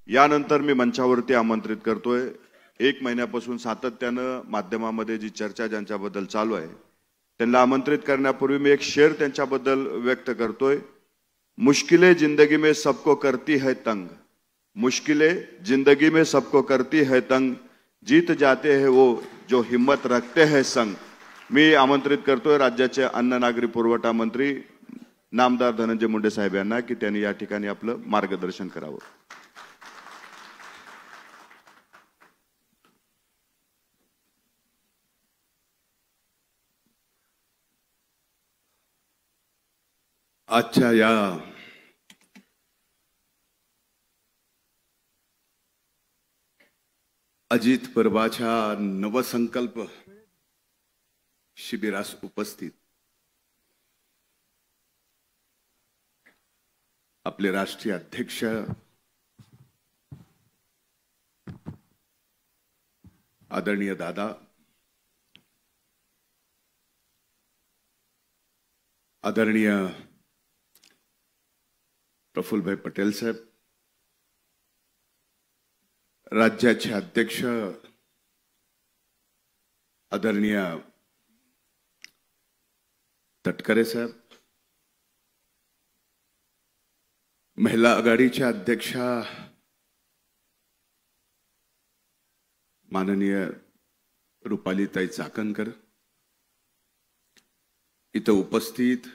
यानंतर मी मंचावरती आमंत्रित करतोय, 1 महिन्यापासून सातत्यानं माध्यमामध्ये जी चर्चा ज्यांच्याबद्दल चालू आहे त्यांना आमंत्रित करण्यापूर्वी मी एक शेर त्यांच्याबद्दल व्यक्त करतोय। मुश्किलें जिंदगी में सबको करती है तंग, मुश्किलें जिंदगी में सबको करती है तंग, जीत जाते हैं वो जो हिम्मत रखते हैं संग। मी आमंत्रित करतोय राज्याचे अन्न नागरी पुरवठा मंत्री नामदार धनंजय मुंडे साहेब यांना की त्यांनी या ठिकाणी आपलं मार्गदर्शन करावं। आजच्या या अजित पर्वाच्या नवसंकल्प शिबिरास उपस्थित आपले राष्ट्रीय अध्यक्ष आदरणीय दादा, आदरणीय प्रफुल्लभाई पटेल साहेब, राज्याचे अध्यक्ष आदरणीय तटकरे साहेब, महिला आघाडीच्या अध्यक्षा माननीय रुपालीताई चाकणकर, इथं उपस्थित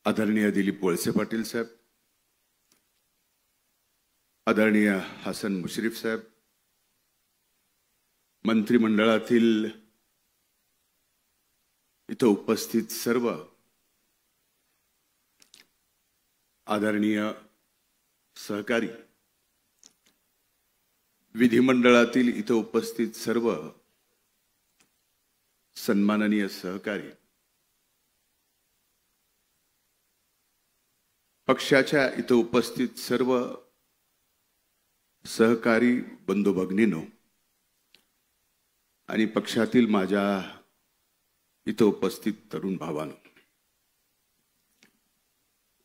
आदरणीय दिलीप वळसे पाटील साहेब, आदरणीय हसन मुश्रीफ साहेब, मंत्रिमंडळातील इथं उपस्थित सर्व आदरणीय सहकारी, विधिमंडळातील इथं उपस्थित सर्व सन्माननीय सहकारी, पक्षाच्या इथं उपस्थित सर्व सहकारी बंधू भगिनींनो आणि पक्षातील माझ्या इथं उपस्थित तरुण भावांनो,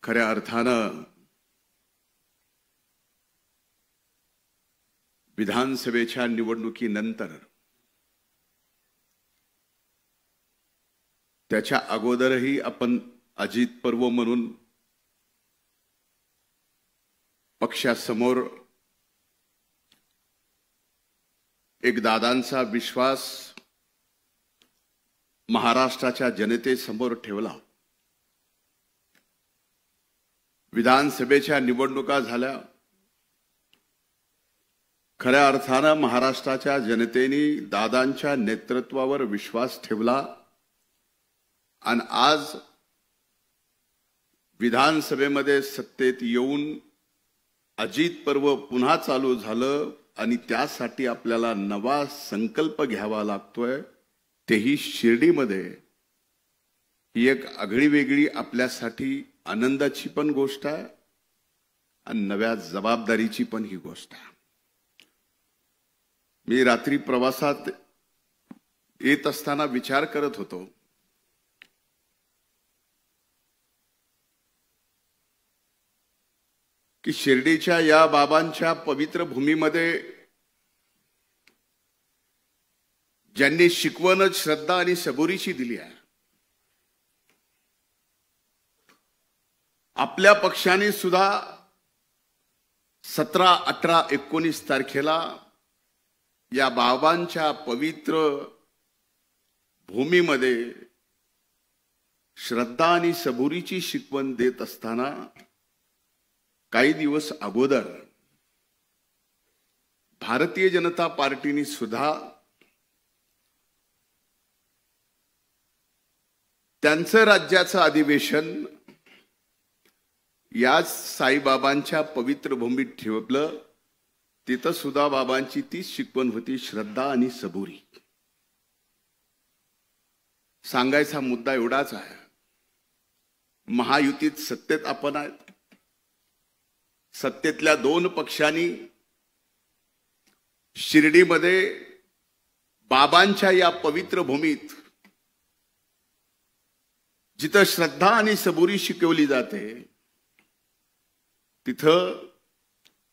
खऱ्या अर्थानं विधानसभेच्या निवडणुकीनंतर त्याच्या अगोदरही आपण अजित पर्व म्हणून पक्षासमोर एक दादांचा विश्वास महाराष्ट्राच्या जनतेसमोर ठेवला। विधानसभेच्या निवडणुका झाल्या, खऱ्या अर्थानं महाराष्ट्राच्या जनतेने दादांच्या नेतृत्वावर विश्वास ठेवला आणि आज विधानसभेमध्ये सत्तेत येऊन अजित पर्व पुन्हा चालू झालं आणि त्यासाठी आपल्याला नवा संकल्प घ्यावा लागतोय, तेही शिर्डीमध्ये। ही एक आगळीवेगळी आपल्यासाठी आनंदाची पण गोष्ट आहे आणि नव्या जबाबदारीची पण ही गोष्ट आहे। मी रात्री प्रवासात येत असताना विचार करत होतो की शिर्डीच्या या बाबांच्या पवित्र भूमीमध्ये ज्यांनी शिकवण श्रद्धा आणि सबुरीची दिली आहे, आपल्या पक्षाने सुद्धा 17, 18, 19 तारखेला या बाबांच्या पवित्र भूमीमध्ये श्रद्धा आणि सबुरीची शिकवण देत असताना काही दिवस अगोदर भारतीय जनता पार्टीने सुद्धा त्यांचं राज्याचं अधिवेशन याच साईबाबांच्या पवित्र भूमीत ठेवलं। तिथं सुद्धा बाबांची तीच शिकवण होती, श्रद्धा आणि सबुरी। सांगायचा मुद्दा एवढाच आहे, महायुतीत सत्तेत आपण आहेत, सत्तेतल्या 2 पक्षांनी शिर्डीमध्ये बाबांच्या या पवित्र भूमीत जिथं श्रद्धा आणि सबुरी शिकवली जाते, तिथं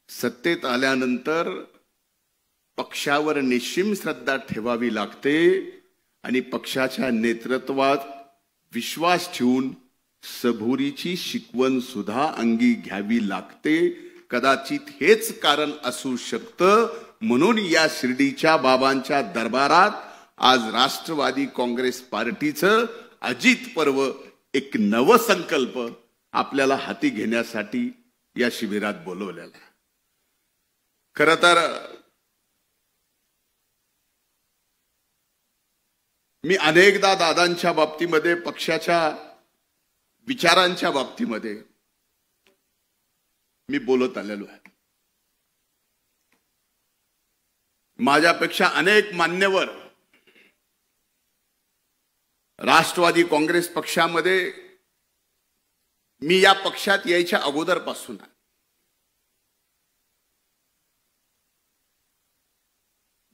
सत्तेत आल्यानंतर पक्षावर निश्चिम श्रद्धा ठेवावी लागते आणि पक्षाच्या नेतृत्वात विश्वास ठेवून सबुरीची शिकवण सुद्धा अंगी घ्यावी लागते. कदाचित हेच कारण असू शकतं म्हणून या शिर्डीच्या बाबांच्या दरबारात आज राष्ट्रवादी काँग्रेस पार्टीचं अजित पर्व एक नवसंकल्प आपल्याला हाती घेण्यासाठी या शिबिरात बोलवलेला. खरं तर मी अनेकदा दादांच्या बाबतीमध्ये पक्षाच्या विचारांच्या बाबतीमध्ये मी बोलत आलेलो आहे. माझ्यापेक्षा अनेक मान्यवर राष्ट्रवादी काँग्रेस पक्षामध्ये मी या पक्षात यायच्या अगोदरपासून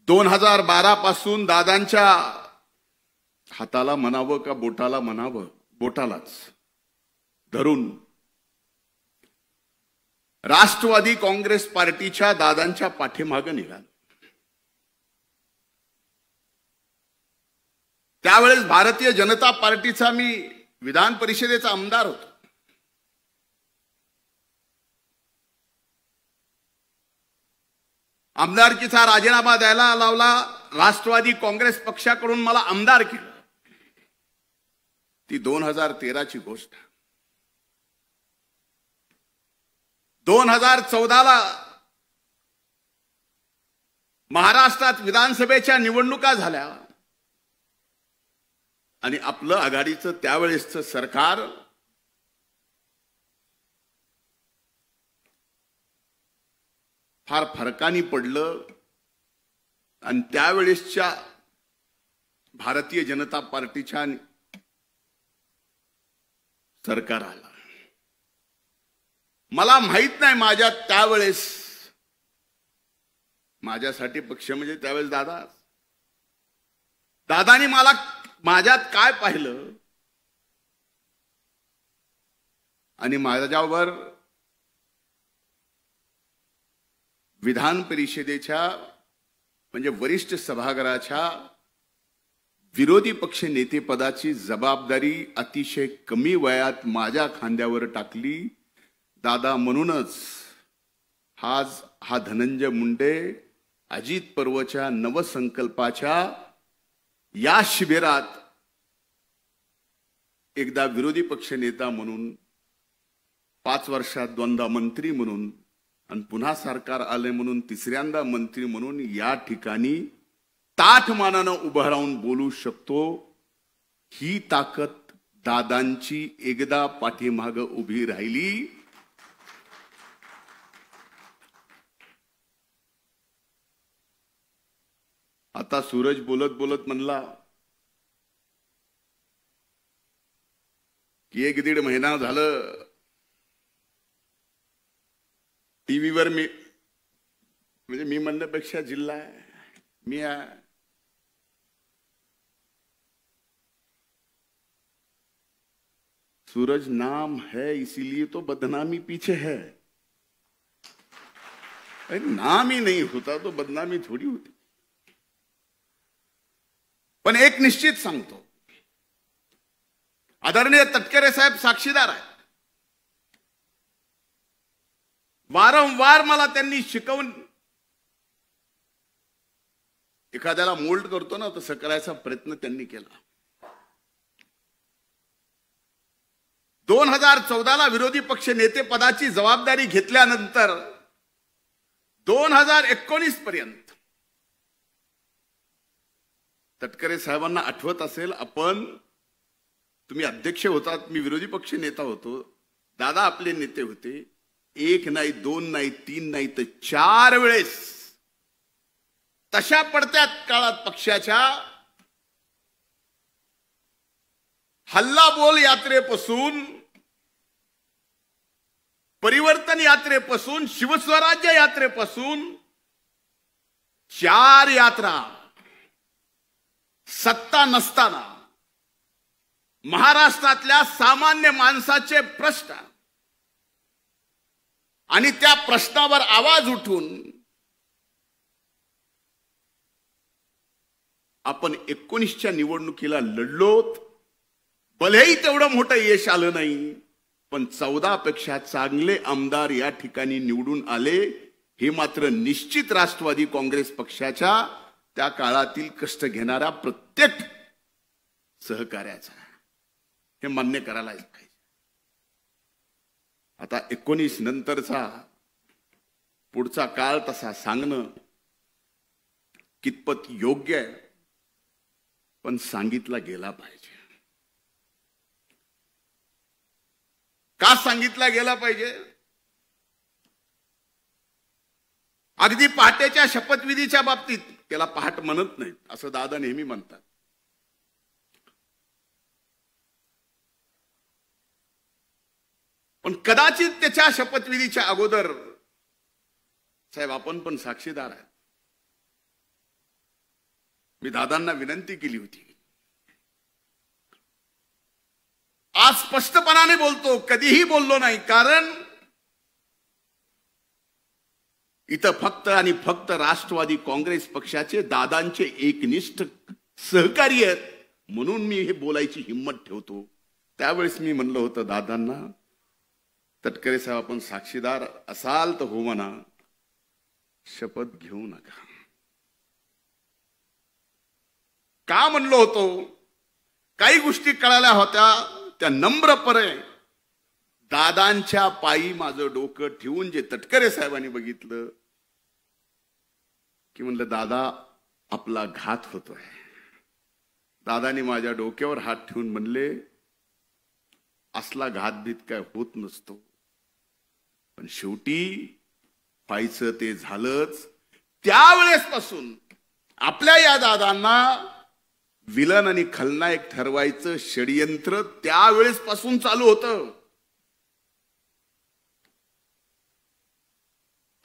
2012 पासून दादांच्या हाताला म्हणावं का बोटाला म्हणावं, बोटालाच धरून राष्ट्रवादी काँग्रेस पार्टीच्या दादांच्या पाठीमागे निघालो. त्यावेळेस भारतीय जनता पार्टीचा मी विधान परिषदेचा आमदार होतो. आमदारकीचा राजीनामा द्यायला लावला. राष्ट्रवादी काँग्रेस पक्षाकडून मला आमदार केलं. ती 2013 ची गोष्ट. 2014ला महाराष्ट्रात विधानसभेच्या निवडणुका झाल्या आणि आपलं आघाडीचं त्यावेळेसचं सरकार फार फरकाने पडलं आणि त्यावेळेसच्या भारतीय जनता पार्टीच्या सरकार आला. मला माहित नाही माझ्या त्यावेळेस माझ्यासाठी पक्ष म्हणजे त्यावेळेस दादानी मला माझ्यात काय पाहिलं आणि माझ्यावर विधान परिषदेच्या म्हणजे वरिष्ठ सभागृहाच्या विरोधी पक्ष नेतेपदाची जबाबदारी अतिशय कमी वयात माझ्या खांद्यावर टाकली. दादा म्हणूनच हा धनंजय मुंडे अजित पर्वच्या नवसंकल्पाच्या या शिबिरात एकदा विरोधी पक्ष नेता म्हणून 5 वर्षात 2दा मंत्री म्हणून आणि पुन्हा सरकार आले म्हणून 3ऱ्यांदा मंत्री म्हणून या ठिकाणी ताठमानानं उभं राहून बोलू शकतो. ही ताकद दादांची एकदा पाठीमागे उभी राहिली. आता सूरज बोलत बोलत म्हणला की 1-1.5 महिना झालं टीव्हीवर मी म्हणजे मी म्हणण्यापेक्षा जिल्हा मी सूरज नाम है इसीलिए तो बदनामी पीछे है. नाम ही नहीं होता तो बदनामी थोड़ी होती. पण एक निश्चित सांगतो, आदरणीय तटकरे साहेब साक्षीदार आहेत. वारंवार मला त्यांनी शिकवून एखाद्याला मोल्ड करतो ना तसं करायचा प्रयत्न त्यांनी केला. 2014ला विरोधी पक्ष नेते पदाची जबाबदारी घेतल्यानंतर 2019 पर्यंत तटकरे साहेबांना आठवत असेल, तुम्ही अध्यक्ष होतात, मी विरोधी पक्ष नेता होतो, दादा आपले नेते होते. 1 नाही 2 नाही 3 नाही तर 4 वेळेस तशा पडत्यात काळात पक्षाच्या हल्लाबोल यात्रेपासून, परिवर्तन यात्रेपासून, शिवस्वराज्य यात्रेपासून 4 यात्रा सत्ता नसताना महाराष्ट्रातल्या सामान्य माणसाचे प्रश्न आणि त्या प्रश्नावर आवाज उठून आपण 19च्या निवडणुकीला लढलोत. भलेही तेवढं मोठं यश आलं नाही, पण 14 पेक्षा चांगले आमदार या ठिकाणी निवडून आले. हे मात्र निश्चित राष्ट्रवादी काँग्रेस पक्षाच्या त्या काळातील कष्ट घेणाऱ्या प्रत्येक सहकार्याचा हे मान्य करायलाच पाहिजे. आता 19 नंतरचा पुढचा काळ तसा सांगणं कितपत योग्य आहे, पण सांगितला गेला पाहिजे. का सांगितला गेला पाहिजे? अगदी पहाटेच्या शपथविधीच्या बाबतीत त्याला पहाट म्हणत नाहीत असं दादा नेहमी म्हणतात. पण कदाचित त्याच्या शपथविधीच्या अगोदर साहेब आपण पण साक्षीदार आहे. मी दादांना विनंती केली होती. आज स्पष्टपणाने बोलतो, कधीही बोललो नाही, कारण इथं फक्त आणि फक्त राष्ट्रवादी काँग्रेस पक्षाचे दादांचे एकनिष्ठ सहकारी आहेत म्हणून मी हे बोलायची हिंमत ठेवतो. त्यावेळेस मी म्हणलं होतं दादांना, तटकरे साहेब आपण साक्षीदार असाल तर हो म्हणा, शपथ घेऊ नका. का म्हणलो होतो? काही गोष्टी कळाल्या होत्या, त्या नम्रपणे दादांच्या पायी माझं डोकं ठेवून जे तटकरे साहेबांनी बघितलं की म्हणलं दादा आपला घात होतोय. दादानी माझ्या डोक्यावर हात ठेवून म्हणले असला घातभीत काय होत नसतो, पण शेवटी व्हायचं ते झालंच. त्यावेळेसपासून आपल्या या दादांना विलन आणि खलनायक ठरवायचं षडयंत्र त्यावेळेसपासून चालू होतं.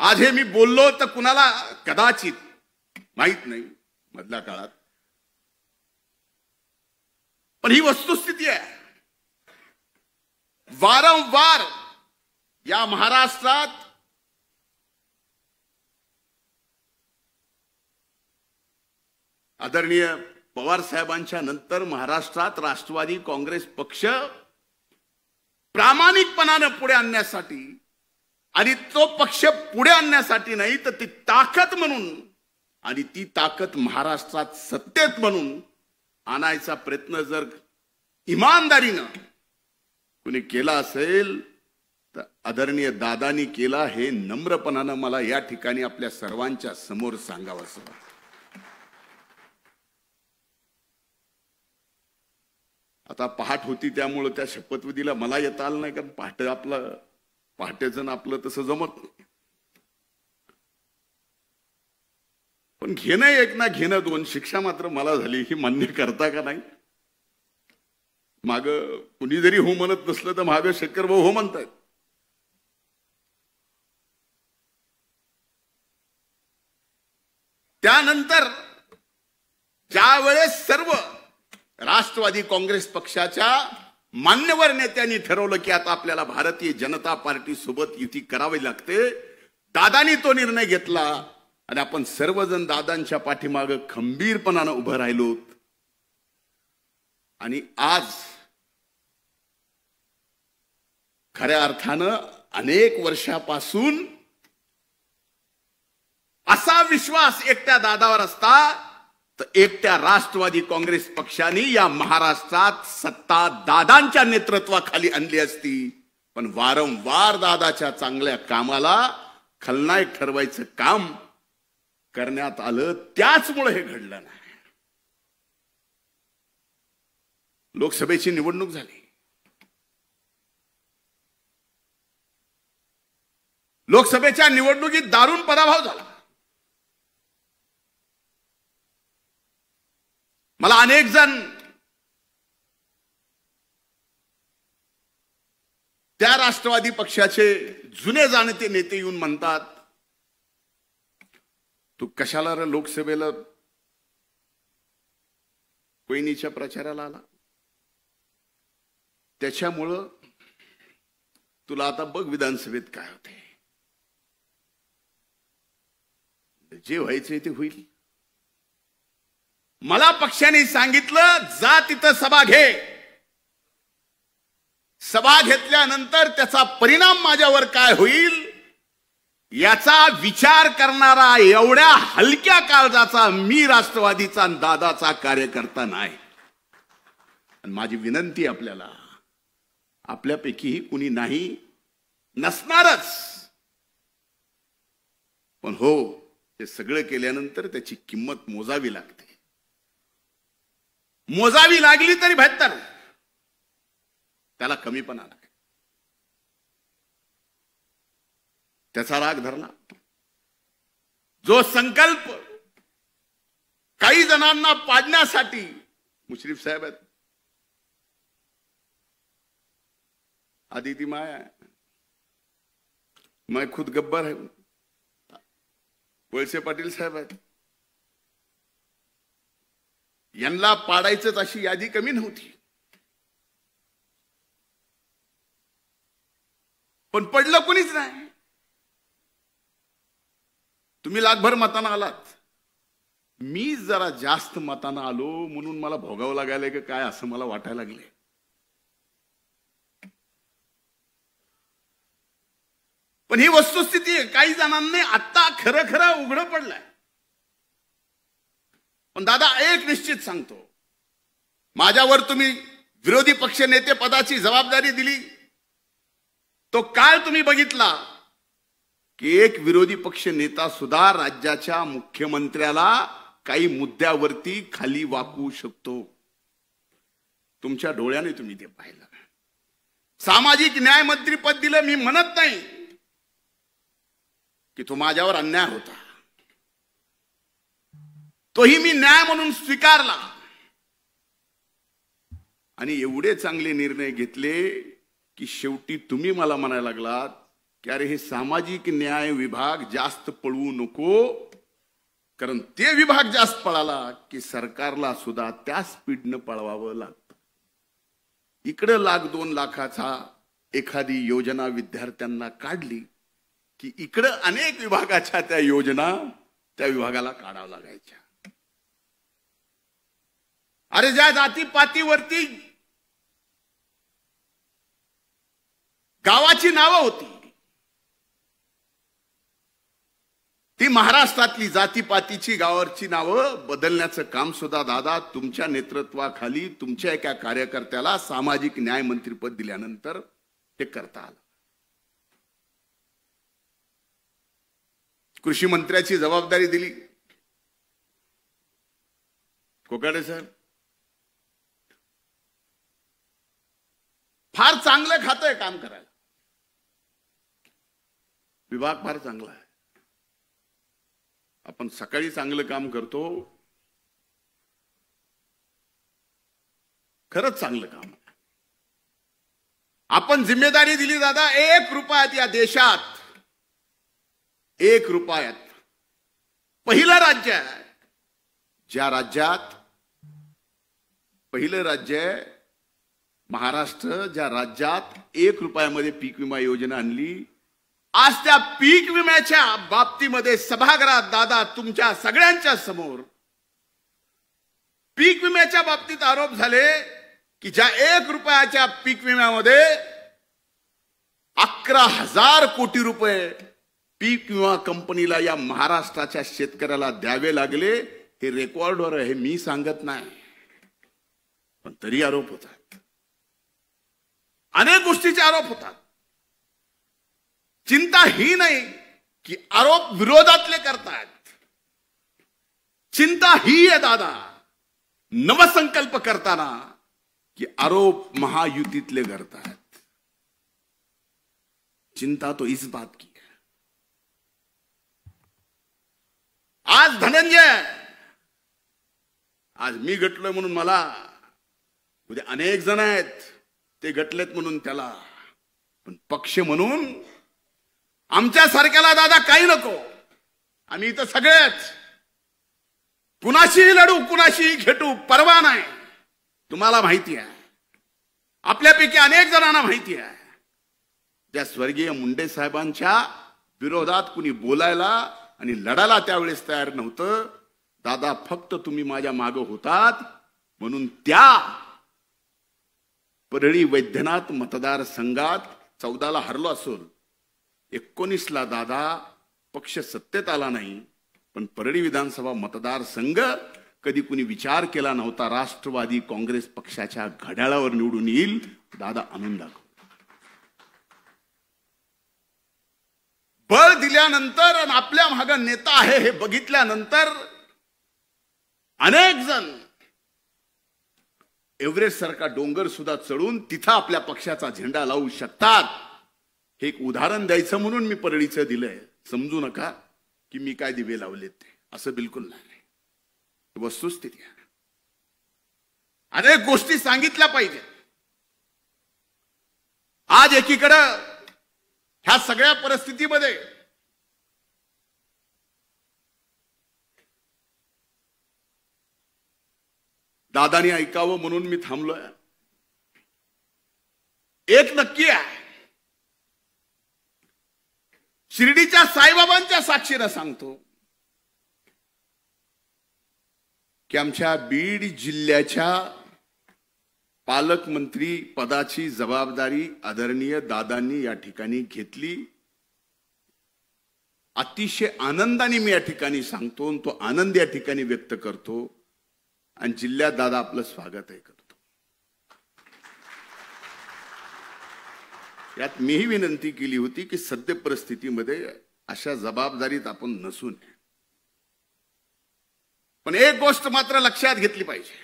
आज हे मी बोललो तर कुणाला कदाचित माहित नाही मधल्या काळात, पण ही वस्तुस्थिती आहे. वारंवार या महाराष्ट्रात आदरणीय पवार साहेबांच्या नंतर महाराष्ट्रात राष्ट्रवादी काँग्रेस पक्ष प्रामाणिकपणानं पुढे आणण्यासाठी, आणि तो पक्ष पुढे आणण्यासाठी नाही तर ती ताकद म्हणून, आणि ती ताकद महाराष्ट्रात सत्तेत म्हणून आणायचा प्रयत्न जर इमानदारीनं कुणी केला असेल तर आदरणीय दादांनी केला. हे नम्रपणानं मला या ठिकाणी आपल्या सर्वांच्या समोर सांगावंसं वाटतं. आता पहाट होती त्यामुळे त्या शपथविधीला मला येता आलं नाही, कारण पहाटेचं आपलं तसं जमत नाही. पण घेणं एक ना घेणं दोन, शिक्षा मात्र मला झाली. ही मान्य करता का नाही? माग कुणी जरी हो म्हणत नसलं तर माग शेखर भाऊ हो म्हणतायत. त्यानंतर ज्यावेळेस सर्व राष्ट्रवादी काँग्रेस पक्षाच्या मान्यवर नेत्यांनी ठरवलं की आता आपल्याला भारतीय जनता पार्टी सोबत युती करावी लागते, दादांनी तो निर्णय घेतला आणि आपण सर्वजण दादांच्या पाठीमागे खंबीरपणानं उभं राहिलो. आणि आज खऱ्या अर्थानं अनेक वर्षापासून असा विश्वास एकट्या दादावर असता तर एकट्या राष्ट्रवादी काँग्रेस पक्षाने या महाराष्ट्रात सत्ता दादांच्या नेतृत्वाखाली आणली असती. पण वारंवार दादाच्या चांगल्या कामाला खलनायक ठरवायचं काम करण्यात आलं, त्याचमुळे हे घडलं नाही. लोकसभेची निवडणूक झाली. लोकसभेच्या निवडणुकीत दारुण पराभव झाला. मला अनेक जण त्या राष्ट्रवादी पक्षाचे जुने जाणते नेते येऊन म्हणतात, तू कशाला रे लोकसभेला कोयनीच्या प्रचाराला आला? त्याच्यामुळं तुला आता बघ विधानसभेत काय होते. जे व्हायचंय ते होईल. मला पक्षाने सांगितलं जा तिथं सभा घे. सभा घेतल्यानंतर त्याचा परिणाम माझ्यावर काय होईल याचा विचार करणारा एवढ्या हलक्या काळजाचा मी राष्ट्रवादीचा आणि दादाचा कार्यकर्ता नाही. आणि माझी विनंती आपल्याला, आपल्यापैकीही कुणी नाही नसणारच, पण हो हे सगळं केल्यानंतर त्याची किंमत मोजावी लागते. मोजावी लागली तरी बेहत्तर, त्याला कमीपणा नाही. त्याचा राग धरला. जो संकल्प काही जणांना पाडण्यासाठी मुश्रीफ साहेब आहेत, आदिती माया, मैं खुद गब्बर है, वळसे पाटील साहेब आहेत, यांना पाडायचंच अशी यादी कमी नव्हती. पण पडलं कोणीच नाही. तुम्ही लाखभर मतांना आलात, मी जरा जास्त मतांना आलो म्हणून मला भोगावं लागायला की काय असं मला वाटायला लागले. पण ही वस्तुस्थिती आहे. काही जणांनी आता खरं खरं उघडं पडलंय. पण दादा एक निश्चित सांगतो, माझ्यावर तुम्ही विरोधी पक्ष नेते पदाची जबाबदारी दिली, तो काळ तुम्ही बघितला की एक विरोधी पक्ष नेता सुद्धा राज्याच्या मुख्यमंत्र्याला काही मुद्द्यावरती खाली वाकवू शकतो. तुमच्या डोळ्याने तुम्ही ते पाहिलं. सामाजिक न्याय मंत्री पद दिलं, मी म्हणत नाही की तो माझ्यावर अन्याय होता, तोही मी न्याय म्हणून स्वीकारला. आणि एवढे चांगले निर्णय घेतले की शेवटी तुम्ही मला म्हणायला लागलात की अरे हे सामाजिक न्याय विभाग जास्त पळवू नको, कारण ते विभाग जास्त पळाला की सरकारला सुद्धा त्या स्पीडनं पळवावं लागतं. इकडे लाख 2 लाखाचा एखादी योजना विद्यार्थ्यांना काढली की इकडे अनेक विभागाच्या त्या योजना त्या विभागाला काढावं लागायच्या. अरे ज्या जातीपातीवरती गावाची नावं होती, ती महाराष्ट्रातली जातीपातीची गावाची नावं बदलण्याचं काम सुद्धा दादा तुमच्या नेतृत्वाखाली तुमच्या एका कार्यकर्त्याला सामाजिक न्याय मंत्रीपद दिल्यानंतर ते करता आलं. कृषी मंत्र्याची जबाबदारी दिली कोकाटे साहेब. फार चांगलं खातंय काम करायला, विभाग फार चांगला आहे. आपण सकाळी चांगलं काम करतो, खरंच चांगलं काम. आपण जिम्मेदारी दिली दादा, 1 रुपयात या देशात 1 रुपयात पहिलं राज्य आहे, ज्या राज्यात पहिलं राज्य आहे महाराष्ट्र, ज्या राज्यात 1 रुपयामध्ये पीक विमा योजना आणली. आज त्या पीक विम्याच्या बाबतीमध्ये सभागृहात दादा तुमच्या सगळ्यांच्या समोर पीक विम्याच्या बाबतीत आरोप झाले की ज्या 1 रुपयाच्या पीक विम्यामध्ये 11,000 कोटी रुपये पीक विमा कंपनीला या महाराष्ट्राच्या शेतकऱ्याला द्यावे लागले. हे रेकॉर्डवर आहे, मी सांगत नाही, पण तरी आरोप होतात. अनेक गोष्टीचे आरोप होतात. चिंता ही नाही की आरोप विरोधातले करतात, चिंता ही आहे दादा नवसंकल्प करताना की आरोप महायुतीतले करतात. चिंता तो इस बात की है. आज धनंजय, आज मी गटलोय म्हणून मला, उद्या अनेक जण आहेत ते गटलेत म्हणून त्याला, पण पक्ष म्हणून आमच्या सारख्याला दादा काही नको. आम्ही इथं सगळेच कुणाशीही लढू, कुणाशीही खेटू, परवा नाही. तुम्हाला माहिती आहे, आपल्यापैकी अनेक जणांना माहिती आहे, त्या स्वर्गीय मुंडे साहेबांच्या विरोधात कुणी बोलायला आणि लढायला त्यावेळेस तयार नव्हतं. दादा फक्त तुम्ही माझ्या मागं होतात म्हणून त्या परळी वैद्यनाथ मतदारसंघात 14ला हरलो असेल, 19ला दादा पक्ष सत्तेत आला नाही, पण परळी विधानसभा मतदारसंघ कधी कुणी विचार केला नव्हता राष्ट्रवादी काँग्रेस पक्षाच्या घड्याळावर निवडून येईल. दादा आणून दाखव. बळ दिल्यानंतर आणि आपल्या मागे नेता आहे हे बघितल्यानंतर अनेक जण एव्हरेस्ट सारखा डोंगर सुद्धा चढून तिथं आपल्या पक्षाचा झेंडा लावू शकतात. हे एक उदाहरण द्यायचं म्हणून मी परळीचं दिलंय. समजू नका की मी काय दिवे लावलेत ते, असं बिलकुल नाही. वस्तुस्थिती आहे. अनेक गोष्टी सांगितल्या पाहिजे. आज एकीकडं ह्या सगळ्या परिस्थितीमध्ये दादानी ऐकावं म्हणून मी थांबलोय. एक नक्की आहे, शिर्डीच्या साईबाबांच्या साक्षीनं सांगतो की आमच्या बीड जिल्ह्याच्या पालकमंत्री पदाची जबाबदारी आदरणीय दादांनी या ठिकाणी घेतली. अतिशय आनंदाने मी या ठिकाणी सांगतो, तो आनंद या ठिकाणी व्यक्त करतो आणि जिल्ह्यात दादा आपलं स्वागत आहे करतो. यात मीही विनंती केली होती की सद्य परिस्थितीमध्ये अशा जबाबदारीत आपण नसू नये. पण एक गोष्ट मात्र लक्षात घेतली पाहिजे.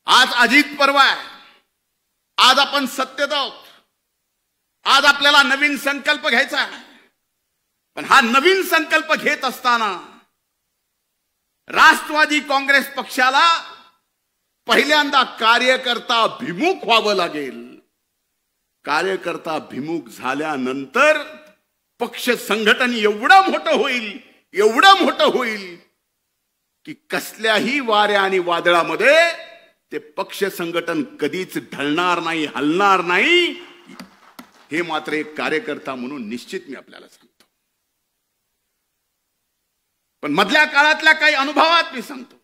आज अजित पर्व आहे, आज आपण सत्तेत आहोत, आज आपल्याला नवीन संकल्प घ्यायचा आहे. पण हा नवीन संकल्प घेत असताना राष्ट्रवादी काँग्रेस पक्षाला पहिल्यांदा कार्यकर्ता भिमुख व्हावं लागेल. कार्यकर्ता भिमुख झाल्यानंतर पक्ष संघटन एवढं मोठं होईल, एवढं मोठं होईल की कसल्याही वाऱ्या आणि वादळामध्ये ते पक्ष संघटन कधीच ढळणार नाही, हलणार नाही. हे मात्र एक कार्यकर्ता म्हणून निश्चित मी आपल्याला सांगतो. पण मधल्या काळातल्या काही अनुभवात मी सांगतो,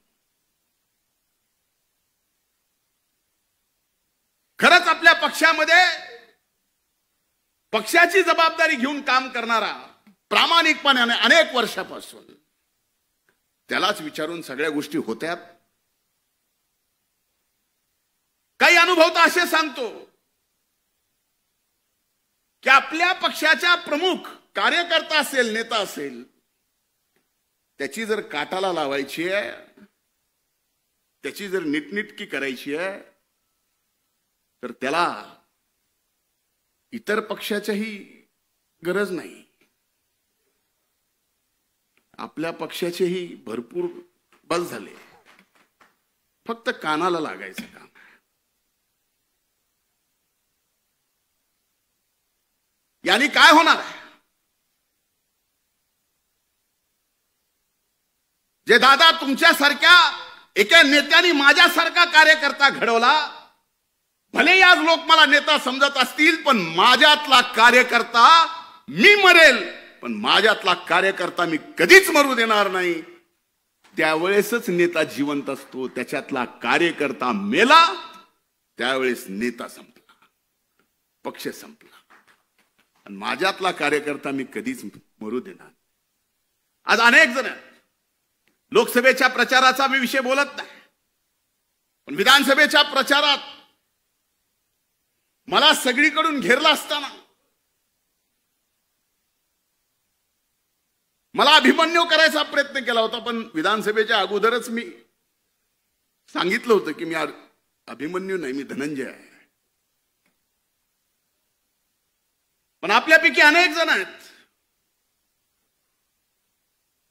खरंच आपल्या पक्षामध्ये पक्षाची जबाबदारी घेऊन काम करणारा प्रामाणिकपणे अनेक वर्षापासून त्यालाच विचारून सगळ्या गोष्टी होत्यात. काही अनुभव तर असे सांगतो की आपल्या पक्षाच्या प्रमुख कार्यकर्ता असेल, नेता असेल, त्याची जर काटाला लावायची आहे, त्याची जर नीटनीटकी करायची आहे, तर त्याला इतर पक्षाच्याही गरज नाही. आपल्या पक्षाचेही भरपूर बस झाले, फक्त कानाला लागायचं काम. यानी काय होणार आहे? जे दादा तुमच्यासारख्या एका नेत्याने माझ्यासारखा कार्यकर्ता घडवला, भले आज लोक मला नेता समजत असतील, पण माझ्यातला कार्यकर्ता मी मरेल, पण माझ्यातला कार्यकर्ता मी कधीच मरू देणार नाही. त्यावेळेसच नेता जिवंत असतो. त्याच्यातला कार्यकर्ता मेला त्यावेळेस नेता संपला, पक्ष संपला. आणि माझ्यातला कार्यकर्ता मी कधीच मरू देणार. आज अनेक जण लोकसभेच्या प्रचाराचा मी विषय बोलत नाही, पण विधानसभेच्या प्रचारात मला सगळीकडून घेरला असताना मला अभिमन्यू करायचा प्रयत्न केला होता. पण विधानसभेच्या अगोदरच मी सांगितलं होतं की मी अभिमन्यू नाही, मी धनंजय आहे. पण आपल्यापैकी अनेक जण आहेत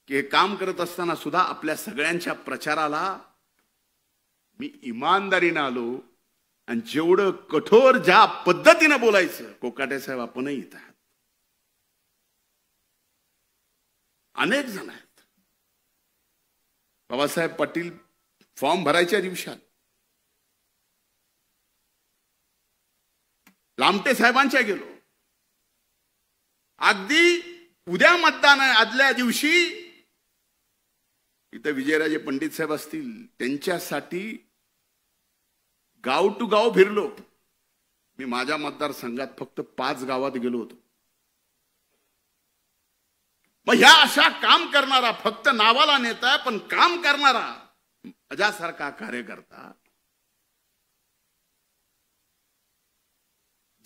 की हे काम करत असताना सुद्धा आपल्या सगळ्यांच्या प्रचाराला मी इमानदारीने आलो आणि जेवढं कठोर ज्या पद्धतीने बोलायचं, कोकाटे साहेब आपणही इथं आहात, अनेक जण आहेत. बाबासाहेब पाटील फॉर्म भरायच्या दिवसात लामटे साहेबांच्या गेलो, अगदी उद्या मतदान आहे, आदल्या दिवशी इथं विजयराजे पंडित साहेब असतील, त्यांच्यासाठी गाव टू गाव फिरलो मी. माझ्या मतदारसंघात फक्त 5 गावात गेलो होतो. मग ह्या अशा काम करणारा, फक्त नावाला नेता पण काम करणारा माझ्यासारखा कार्यकर्ता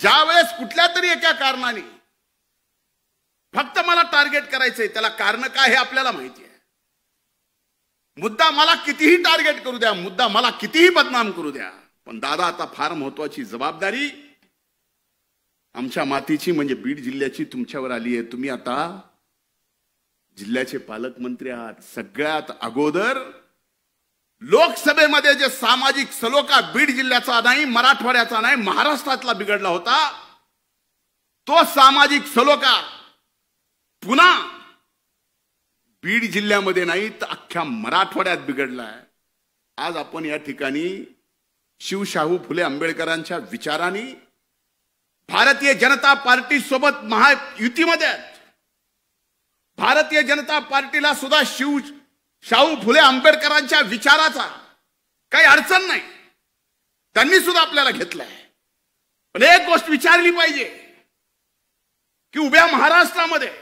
ज्या वेळेस कुठल्या तरी एका कारणाने फक्त मला टार्गेट करायचंय, त्याला कारण काय हे आपल्याला माहिती आहे. मुद्दा मला कितीही टार्गेट करू द्या, मुद्दा मला कितीही बदनाम करू द्या, पण दादा आता फार महत्वाची जबाबदारी आमच्या मातीची म्हणजे बीड जिल्ह्याची तुमच्यावर आली आहे. तुम्ही आता जिल्ह्याचे पालकमंत्री आहात. सगळ्यात अगोदर लोकसभेमध्ये जे सामाजिक सलोखा बीड जिल्ह्याचा नाही, मराठवाड्याचा नाही, महाराष्ट्रातला बिघडला होता, तो सामाजिक सलोखा पुन्हा बीड जिल्ह्यामध्ये नाही तर अख्ख्या मराठवाड्यात बिघडलाय. आज आपण या ठिकाणी शिवशाहू फुले आंबेडकरांच्या विचारांनी भारतीय जनता पार्टी सोबत महायुतीमध्ये आहेत. भारतीय जनता पार्टीला सुद्धा शाहू फुले आंबेडकरांच्या विचाराचा काही अडचण नाही, त्यांनी सुद्धा आपल्याला घेतलाय. पण एक गोष्ट विचारली पाहिजे की उभ्या महाराष्ट्रामध्ये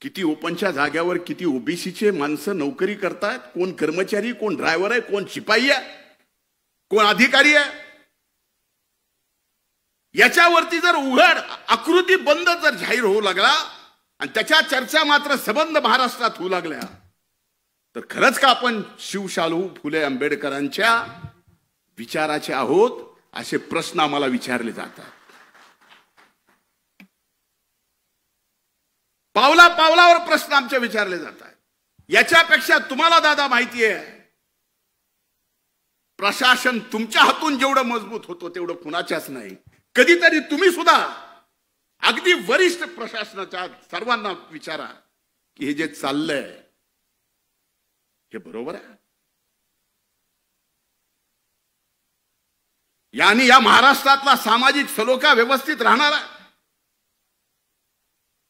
किती ओपनच्या जाग्यावर किती ओबीसीचे माणसं नोकरी करतात, कोण कर्मचारी, कोण ड्रायव्हर आहे, कोण शिपाई आहे, कोण अधिकारी आहे. याच्यावरती जर उघड आकृती बंद जर जाहीर होऊ लागला आणि त्याच्या चर्चा मात्र सबंध महाराष्ट्रात होऊ लागल्या, तर खरंच का आपण शिवशाहू फुले आंबेडकरांच्या विचाराचे आहोत असे प्रश्न आम्हाला विचारले जातात. पावला पावलावर प्रश्न आमचे विचारले जातात. याच्यापेक्षा तुम्हाला दादा माहिती आहे, प्रशासन तुमच्या हातून जेवढं मजबूत होतो तेवढं कुणाच्याच नाही. कधीतरी तुम्ही सुद्धा अगदी वरिष्ठ प्रशासनाच्या सर्वांना विचारा की हे जे चाललंय हे बरोबर आहे. यानी या महाराष्ट्रातला सामाजिक सलोखा व्यवस्थित राहणार आहे.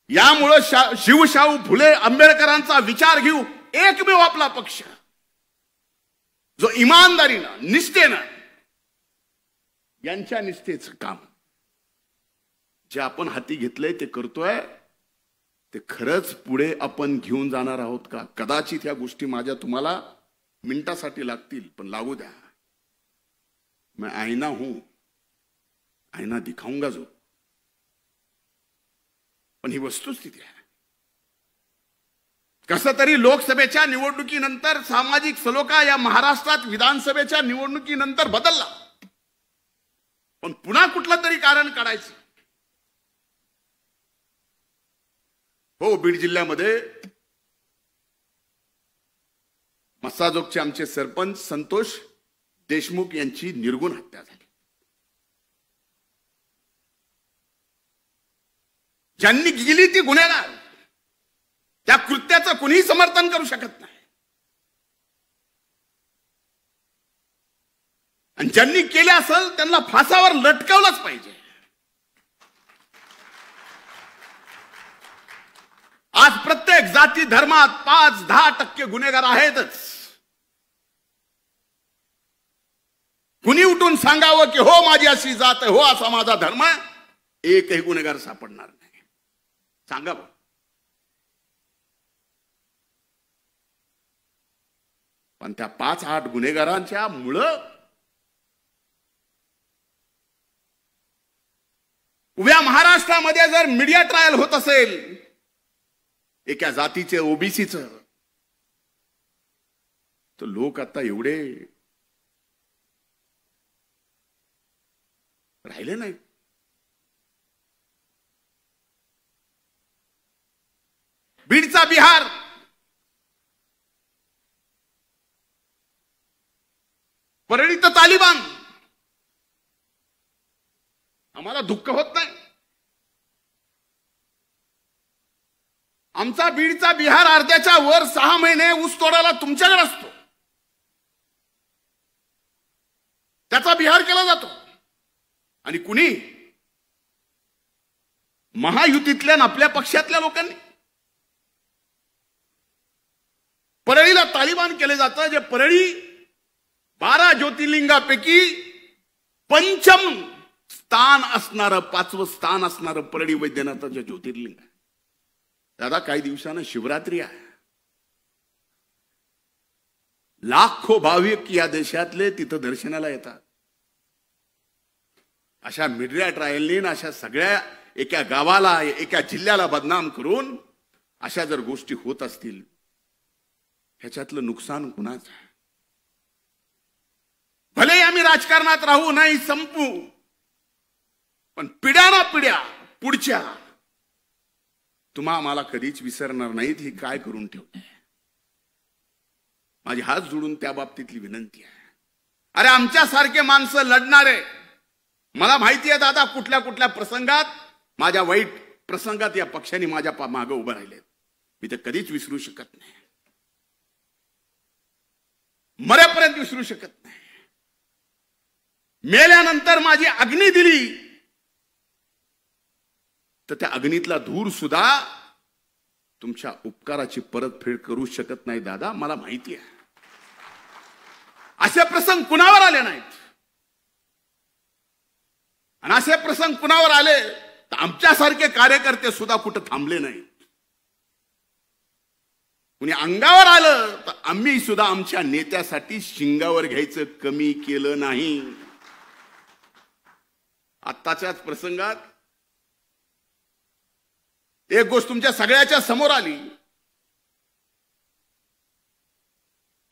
यामुळे शिवशाहू फुले आंबेडकरांचा विचार घेऊ एकमेव आपला पक्ष जो इमानदारीनं, निष्ठेनं, यांच्या निष्ठेचं काम जे आपण हाती घेतलंय ते करतोय, ते खरंच पुढे आपण घेऊन जाणार आहोत का? कदाचित ह्या गोष्टी माझ्या तुम्हाला मिनिटासाठी लागतील, पण लागू द्या. मैं आईना हूं, आईना दिखाऊंगा जो. पण ही वस्तुस्थिती आहे. कसं तरी लोकसभेच्या निवडणुकीनंतर सामाजिक सलोखा या महाराष्ट्रात विधानसभेच्या निवडणुकीनंतर बदलला, पण पुन्हा कुठलं तरी कारण काढायचं. हो, बीड जिल्ह्यामध्ये मस्साजोगचे आमचे सरपंच संतोष देशमुख यांची निर्गुण हत्या झाली. ज्यांनी गेली ती गुन्हेगार, त्या कृत्याचं कुणीही समर्थन करू शकत नाही. आणि ज्यांनी केले असेल त्यांना फासावर लटकवलंच पाहिजे. आज प्रत्येक जाती धर्मात 5-10% गुन्हेगार आहेतच. कुणी उठून सांगावं की हो माझी अशी जात आहे, हो असा माझा धर्म आहे, एकही गुन्हेगार सापडणार नाही. सांगावं. पण त्या 5-8 गुन्हेगारांच्या मुळे उभ्या महाराष्ट्रामध्ये जर मीडिया ट्रायल होत असेल एका जातीचे, ओबीसीचं, तर लोक आता एवढे राहिले नाहीत. बीडचा बिहार, परळीत तालिबान, आम्हाला दुःख होत नाही. आमचा बीडचा बिहार अर्ध्याच्या वर 6 महिने ऊस तोडायला तुमच्याकडे असतो, त्याचा बिहार केला जातो. आणि कुणी महायुतीतल्या आणि आपल्या पक्षातल्या लोकांनी. परळीला तालिबान केले जातं, जे परळी 12 ज्योतिर्लिंगापैकी पंचम स्थान असणारं, 5वं स्थान असणारं परळी वैद्यनाथाचं ज्योतिर्लिंग आहे. दादा काही दिवसानं शिवरात्री आहे. लाखो भाविक या देशातले तिथं दर्शनाला येतात. अशा मीडिया ट्रायलनी, अशा सगळ्या एका गावाला, एका जिल्ह्याला बदनाम करून अशा जर गोष्टी होत असतील, ह्याच्यातलं नुकसान कुणाचं आहे? भले आम्ही राजकारणात राहू नाही, संपू, पण पिढ्याना पिढ्या पुढच्या तुम्हा आम्हाला कधीच विसरणार नाहीत. ही काय करून ठेवते? माझी हात जोडून त्या बाबतीतली विनंती आहे. अरे आमच्यासारखे माणसं लढणारे, मला माहिती आहे दादा कुठल्या कुठल्या प्रसंगात, माझ्या वाईट प्रसंगात या पक्षाने माझ्या मागे उभं राहिले. मी ते कधीच विसरू शकत नाही, मरेपर्यंत विसरू शकत नाही. मेल्यानंतर माझी अग्नी दिली तर त्या अग्नीतला धूर सुद्धा तुमच्या उपकाराची परतफेड करू शकत नाही दादा, मला माहिती आहे. असे प्रसंग कुणावर आले नाहीत, आणि असे प्रसंग कुणावर आले तर आमच्यासारखे कार्यकर्ते सुद्धा कुठं थांबले नाहीत. कुणी अंगावर आलं तर आम्ही सुद्धा आमच्या नेत्यासाठी शिंगावर घ्यायचं कमी केलं नाही. आत्ताच्याच प्रसंगात एक गोष्ट तुमच्या सगळ्याच्या समोर आली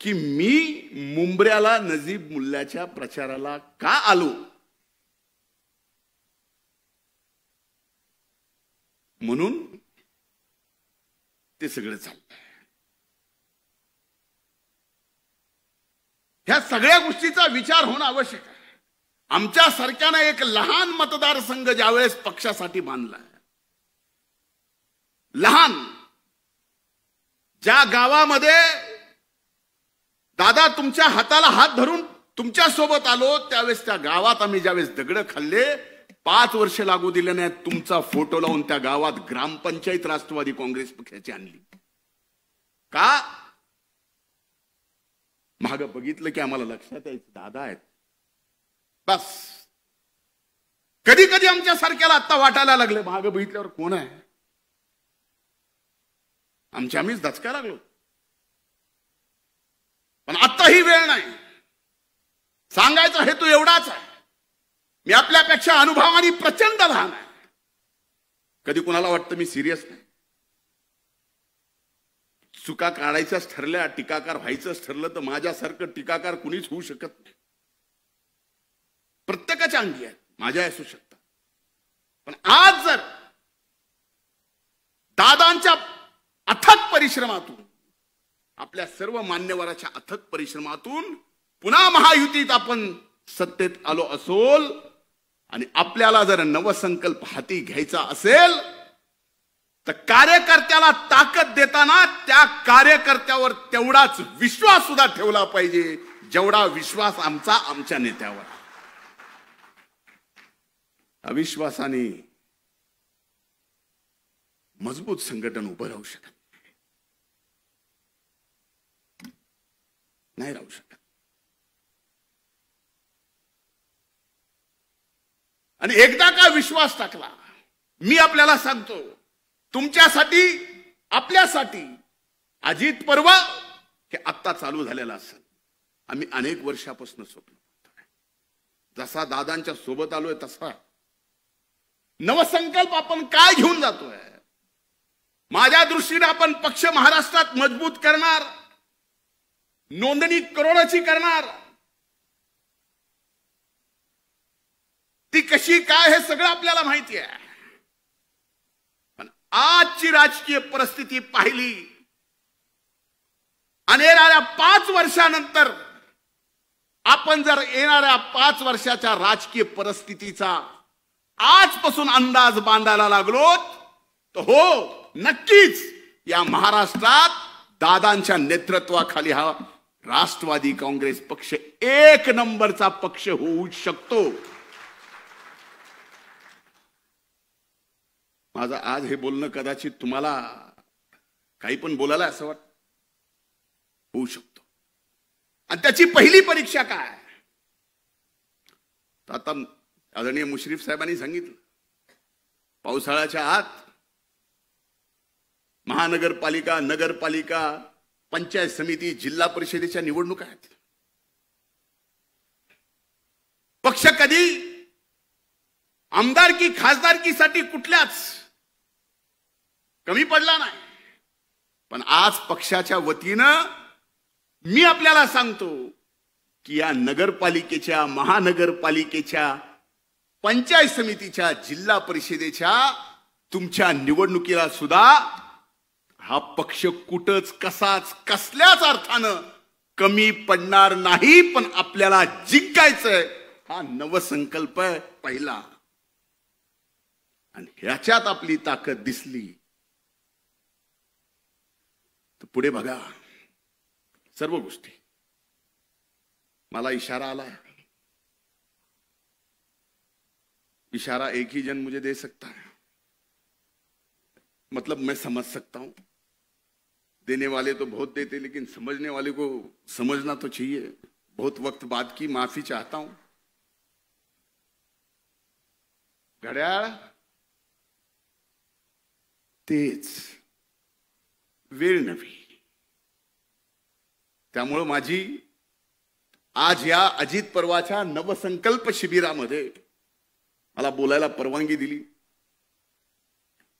की मी मुंबऱ्याला नजीब मुल्लाच्या प्रचाराला का आलो, म्हणून ते सगळं चाललंय. ह्या सगळ्या गोष्टीचा विचार होणं आवश्यक आहे. आमच्या सारख्यानं एक लहान मतदारसंघ ज्यावेळेस पक्षासाठी बांधला, लहान, ज्या गावामध्ये दादा तुमच्या हाताला हात धरून तुमच्या सोबत आलो, त्यावेळेस त्या गावात आम्ही ज्यावेळेस दगड खाल्ले, 5 वर्ष लागू दिले नाही, तुमचा फोटो लावून त्या गावात ग्रामपंचायत राष्ट्रवादी काँग्रेस पक्षाची आणली. का? माग बघितलं की आम्हाला लक्षात यायचं दादा आहेत. बस कधी कधी आमच्या सारख्याला आता वाटायला लागले, माग बघितल्यावर कोण आहे, आम्हीच दचकायला लागलो. पण आता ही वेळ नाही. सांगायचा हेतू एवढाच आहे, मी आपल्यापेक्षा अनुभवाने प्रचंड लहान आहे. कधी कुणाला वाटतं मी सिरियस नाही. चुका काढायच्याच ठरल्या, टीकाकार व्हायचंच ठरलं तर माझ्यासारखं टीकाकार कुणीच होऊ शकत नाही. प्रत्येकाच्या अंगी आहेत, माझ्या असू शकतात. पण आज जर दादांच्या अथक परिश्रमातून, आपल्या सर्व मान्यवराच्या अथक परिश्रमातून पुन्हा महायुतीत आपण सत्तेत आलो असोल, आणि आपल्याला जर नवसंकल्प हाती घ्यायचा असेल तर कार्यकर्त्याला ताकद देताना त्या कार्यकर्त्यावर तेवढाच विश्वास सुद्धा ठेवला पाहिजे जेवढा विश्वास आमच्या नेत्यावर. अविश्वासाने मजबूत संघटन उभं राहू शकत नाही, राहू शकत. आणि एकदा का विश्वास टाकला, मी आपल्याला सांगतो, तुमच्यासाठी, आपल्यासाठी अजित पर्व हे आत्ता चालू झालेलं असेल. आम्ही अनेक वर्षापासून स्वप्न पाहतोय. जसा दादांच्या सोबत आलोय तसा नवसंकल्प आपण काय घेऊन जातोय. माझ्या दृष्टीने आपण पक्ष महाराष्ट्रात मजबूत करणार, नोंदणी करोडाची करणार. ती कशी काय हे सगळं आपल्याला माहिती आहे. पण आजची राजकीय परिस्थिती पाहिली आणि येणाऱ्या 5 वर्षानंतर आपण जर येणाऱ्या 5 वर्षाच्या राजकीय परिस्थितीचा आजपासून अंदाज बांधायला लागलो तर हो, नक्कीच या महाराष्ट्रात दादांच्या नेतृत्वाखाली हा राष्ट्रवादी काँग्रेस पक्ष 1 नंबरचा पक्ष होऊ शकतो. माझं आज हे बोलणं कदाचित तुम्हाला काही पण बोलायला असं वाटतं होऊ शकतो. आणि त्याची पहिली परीक्षा काय? आता आदरणीय मुश्रीफ साहेबांनी सांगितलं, पावसाळ्याच्या आत महानगरपालिका, नगरपालिका, पंचायत समिती, जिल्हा परिषदेच्या निवडणुका आहेत. पक्ष कधी आमदारकी खासदारकीसाठी कुठल्याच कमी पडला नाही. पण आज पक्षाच्या वतीनं मी आपल्याला सांगतो की या नगरपालिकेच्या, महानगरपालिकेच्या, पंचायत समितीच्या, जिल्हा परिषदेच्या तुमच्या निवडणुकीला सुद्धा हा पक्ष कुठंच कसाच कसल्याच अर्थानं कमी पडणार नाही. पण आपल्याला जिंकायचंय हा नवसंकल्प आहे पहिला. आणि ह्याच्यात आपली ताकद दिसली तर पुढे बघा सर्व गोष्टी. मला इशारा आला, इशारा एक ही जन मुझे दे सकता है, मतलब मैं समझ सकता हूं. देने वाले तो बहुत देते, लेकिन समझने वाले को समझना तो चाहिए. बहुत वक्त बाद की माफी चाहता हूं. घड्याळ तेच, वेळ नव्हे. त्यामुळे माझी आज या अजित पर्वाच्या नवसंकल्प शिबिरामध्ये मला बोलायला परवानगी दिली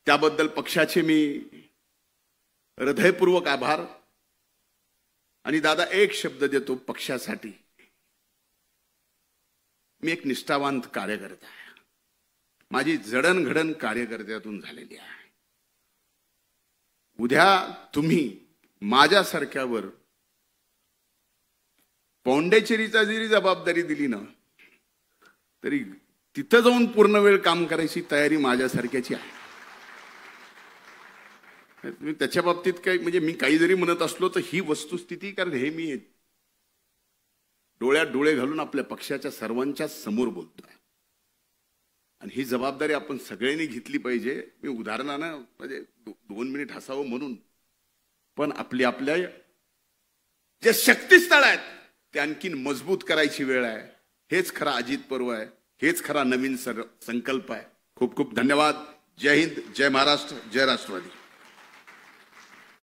त्याबद्दल पक्षाचे मी हृदयपूर्वक आभार. आणि दादा एक शब्द देतो पक्षासाठी, मी एक निष्ठावंत कार्यकर्ता आहे. माझी जडणघडण कार्यकर्त्यातून झालेली आहे. उद्या तुम्ही माझ्यासारख्यावर पौंडेचेरीचा जरी जबाबदारी दिली ना तरी तिथं जाऊन पूर्ण वेळ काम करायची तयारी माझ्यासारख्याची आहे. त्याच्या बाबतीत काही म्हणजे मी काही जरी म्हणत असलो तर ही वस्तुस्थिती, कारण हे मी डोळ्यात डोळे घालून आपल्या पक्षाच्या सर्वांच्या समोर बोलतोय. आणि ही जबाबदारी आपण सगळ्यांनी घेतली पाहिजे. मी उदाहरणानं म्हणजे 2 मिनिट हसावं म्हणून, पण आपल्या जे शक्तिस्थळ आहेत ते आणखीन मजबूत करायची वेळ आहे. हेच खरा अजित पर्व आहे, हेच खरा नवीन संकल्प आहे. खूप खूप धन्यवाद. जय हिंद, जय महाराष्ट्र, जय राष्ट्रवादी.